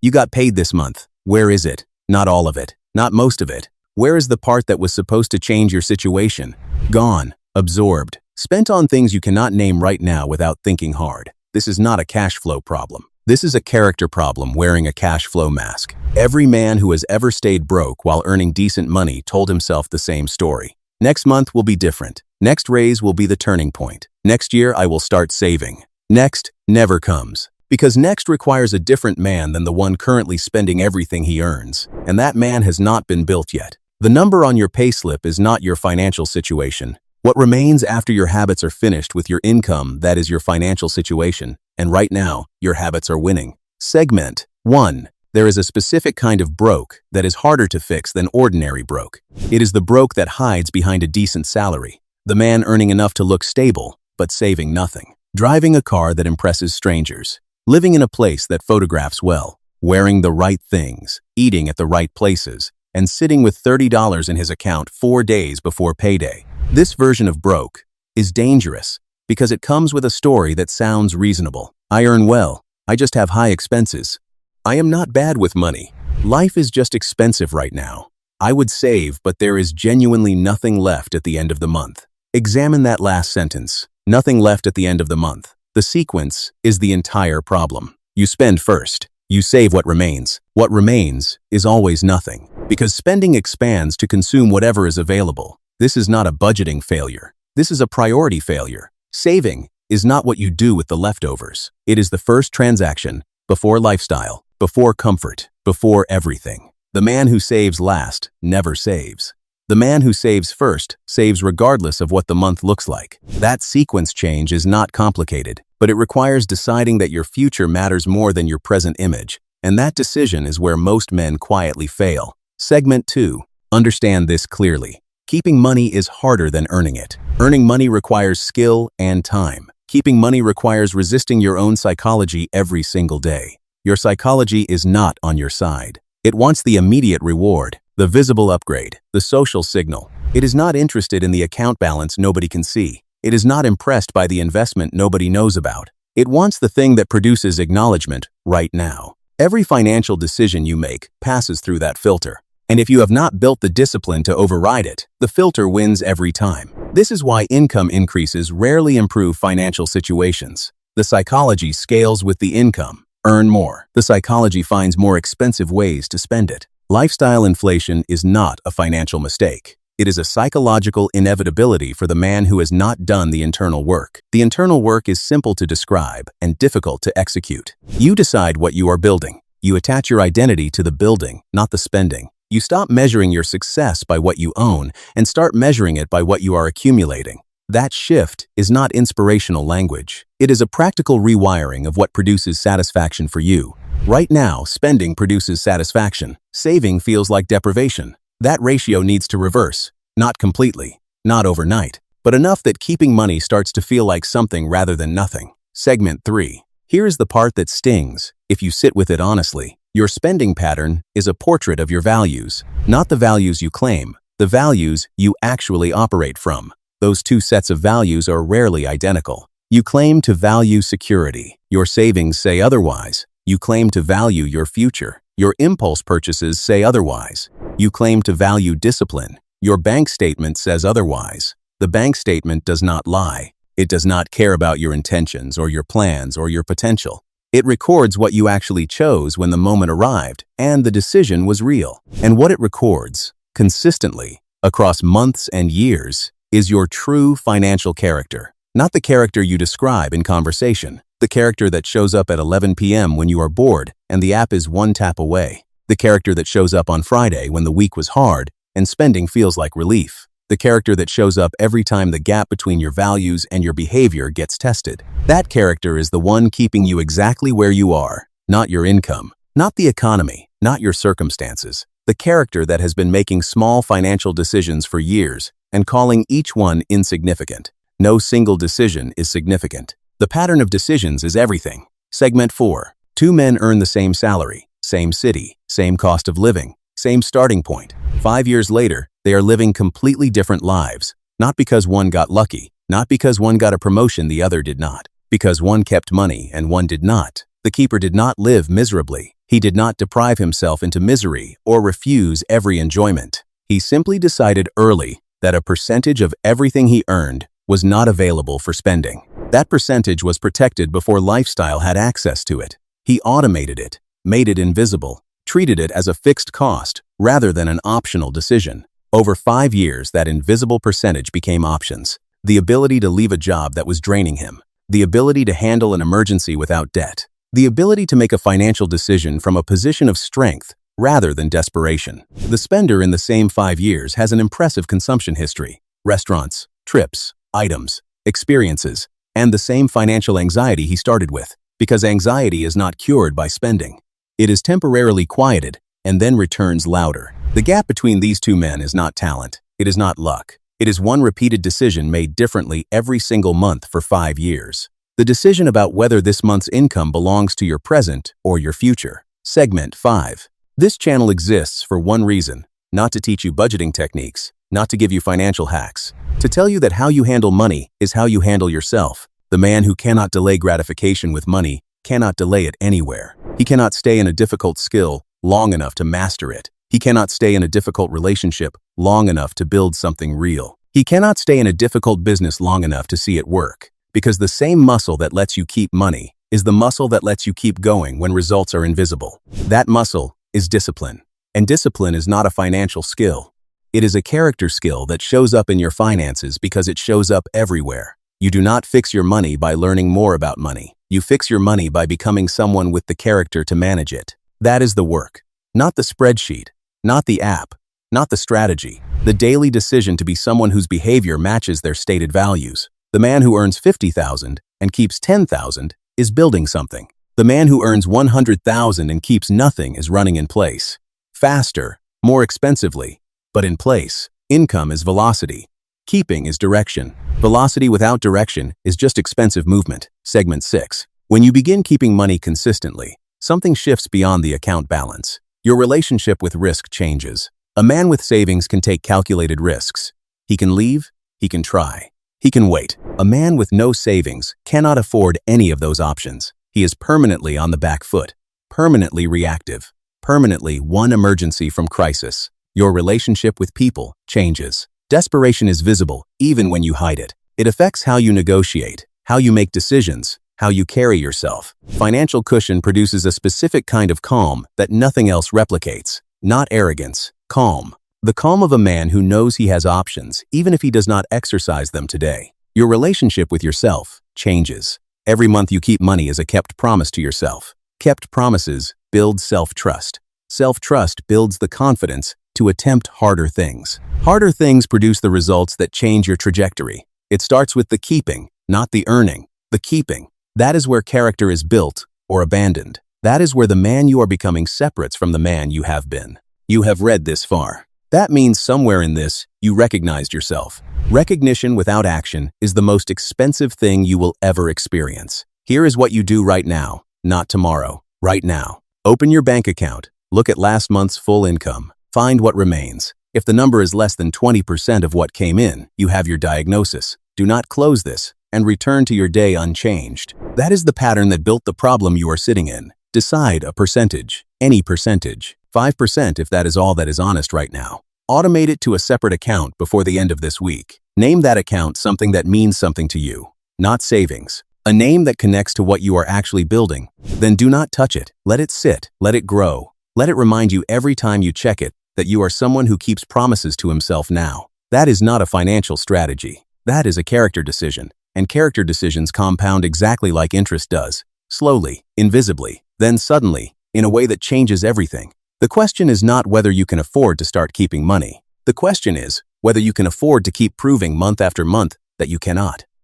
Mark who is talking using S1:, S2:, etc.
S1: You got paid this month. Where is it? Not all of it. Not most of it. Where is the part that was supposed to change your situation? Gone. Absorbed. Spent on things you cannot name right now without thinking hard. This is not a cash flow problem. This is a character problem wearing a cash flow mask. Every man who has ever stayed broke while earning decent money told himself the same story. Next month will be different. Next raise will be the turning point. Next year I will start saving. Next never comes. Because next requires a different man than the one currently spending everything he earns. And that man has not been built yet. The number on your payslip is not your financial situation. What remains after your habits are finished with your income, that is your financial situation. And right now, your habits are winning. Segment 1. There is a specific kind of broke that is harder to fix than ordinary broke. It is the broke that hides behind a decent salary. The man earning enough to look stable, but saving nothing. Driving a car that impresses strangers. Living in a place that photographs well. Wearing the right things. Eating at the right places. And sitting with $30 in his account 4 days before payday. This version of broke is dangerous because it comes with a story that sounds reasonable. I earn well. I just have high expenses. I am not bad with money. Life is just expensive right now. I would save, but there is genuinely nothing left at the end of the month. Examine that last sentence. Nothing left at the end of the month. The sequence is the entire problem. You spend first. You save what remains. What remains is always nothing, because spending expands to consume whatever is available. This is not a budgeting failure. This is a priority failure. Saving is not what you do with the leftovers. It is the first transaction, before lifestyle, before comfort, before everything. The man who saves last never saves. The man who saves first saves regardless of what the month looks like. That sequence change is not complicated, but it requires deciding that your future matters more than your present image, and that decision is where most men quietly fail. Segment 2. Understand this clearly. Keeping money is harder than earning it. Earning money requires skill and time. Keeping money requires resisting your own psychology every single day. Your psychology is not on your side. It wants the immediate reward, the visible upgrade, the social signal. It is not interested in the account balance nobody can see. It is not impressed by the investment nobody knows about. It wants the thing that produces acknowledgement right now. Every financial decision you make passes through that filter. And if you have not built the discipline to override it, the filter wins every time. This is why income increases rarely improve financial situations. The psychology scales with the income. Earn more. The psychology finds more expensive ways to spend it. Lifestyle inflation is not a financial mistake. It is a psychological inevitability for the man who has not done the internal work. The internal work is simple to describe and difficult to execute. You decide what you are building. You attach your identity to the building, not the spending. You stop measuring your success by what you own and start measuring it by what you are accumulating. That shift is not inspirational language. It is a practical rewiring of what produces satisfaction for you. Right now, spending produces satisfaction. Saving feels like deprivation. That ratio needs to reverse. Not completely, not overnight, but enough that keeping money starts to feel like something rather than nothing. Segment 3. Here is the part that stings, if you sit with it honestly. Your spending pattern is a portrait of your values, not the values you claim, the values you actually operate from. Those two sets of values are rarely identical. You claim to value security. Your savings say otherwise. You claim to value your future. Your impulse purchases say otherwise. You claim to value discipline. Your bank statement says otherwise. The bank statement does not lie. It does not care about your intentions or your plans or your potential. It records what you actually chose when the moment arrived and the decision was real. And what it records, consistently, across months and years, is your true financial character. Not the character you describe in conversation. The character that shows up at 11 p.m. when you are bored and the app is one tap away. The character that shows up on Friday when the week was hard and spending feels like relief. The character that shows up every time the gap between your values and your behavior gets tested. That character is the one keeping you exactly where you are, not your income, not the economy, not your circumstances. The character that has been making small financial decisions for years and calling each one insignificant. No single decision is significant. The pattern of decisions is everything. Segment 4. 2 men earn the same salary, same city, same cost of living, same starting point. 5 years later, they are living completely different lives, not because one got lucky, not because one got a promotion the other did not, because one kept money and one did not. The keeper did not live miserably. He did not deprive himself into misery or refuse every enjoyment. He simply decided early that a percentage of everything he earned was not available for spending. That percentage was protected before lifestyle had access to it. He automated it, made it invisible, treated it as a fixed cost rather than an optional decision. Over 5 years, that invisible percentage became options. The ability to leave a job that was draining him. The ability to handle an emergency without debt. The ability to make a financial decision from a position of strength rather than desperation. The spender in the same 5 years has an impressive consumption history. Restaurants, trips, items, experiences, and the same financial anxiety he started with, because anxiety is not cured by spending. It is temporarily quieted and then returns louder. The gap between these two men is not talent. It is not luck. It is one repeated decision made differently every single month for 5 years. The decision about whether this month's income belongs to your present or your future. Segment 5. This channel exists for one reason: not to teach you budgeting techniques, not to give you financial hacks, to tell you that how you handle money is how you handle yourself. The man who cannot delay gratification with money cannot delay it anywhere. He cannot stay in a difficult skill long enough to master it. He cannot stay in a difficult relationship long enough to build something real. He cannot stay in a difficult business long enough to see it work, because the same muscle that lets you keep money is the muscle that lets you keep going when results are invisible. That muscle is discipline. And discipline is not a financial skill. It is a character skill that shows up in your finances because it shows up everywhere. You do not fix your money by learning more about money. You fix your money by becoming someone with the character to manage it. That is the work, not the spreadsheet, not the app, not the strategy. The daily decision to be someone whose behavior matches their stated values. The man who earns $50,000 and keeps $10,000 is building something. The man who earns $100,000 and keeps nothing is running in place. Faster, more expensively, but in place. Income is velocity. Keeping is direction. Velocity without direction is just expensive movement. Segment 6. When you begin keeping money consistently, something shifts beyond the account balance. Your relationship with risk changes. A man with savings can take calculated risks. He can leave, he can try, he can wait. A man with no savings cannot afford any of those options. He is permanently on the back foot, permanently reactive, permanently one emergency from crisis. Your relationship with people changes. Desperation is visible even when you hide it. It affects how you negotiate, how you make decisions, how you carry yourself. Financial cushion produces a specific kind of calm that nothing else replicates. Not arrogance, calm. The calm of a man who knows he has options, even if he does not exercise them today. Your relationship with yourself changes. Every month you keep money is a kept promise to yourself. Kept promises build self-trust. Self-trust builds the confidence to attempt harder things. Harder things produce the results that change your trajectory. It starts with the keeping, not the earning. The keeping. That is where character is built or abandoned. That is where the man you are becoming separates from the man you have been. You have read this far. That means somewhere in this, you recognized yourself. Recognition without action is the most expensive thing you will ever experience. Here is what you do right now, not tomorrow, right now. Open your bank account, look at last month's full income, find what remains. If the number is less than 20% of what came in, you have your diagnosis. Do not close this and return to your day unchanged. That is the pattern that built the problem you are sitting in. Decide a percentage, any percentage, 5% if that is all that is honest right now. Automate it to a separate account before the end of this week. Name that account something that means something to you, not savings. A name that connects to what you are actually building. Then do not touch it. Let it sit. Let it grow. Let it remind you every time you check it that you are someone who keeps promises to himself now. That is not a financial strategy. That is a character decision. And character decisions compound exactly like interest does. Slowly, invisibly, then suddenly, in a way that changes everything. The question is not whether you can afford to start keeping money. The question is whether you can afford to keep proving month after month that you cannot.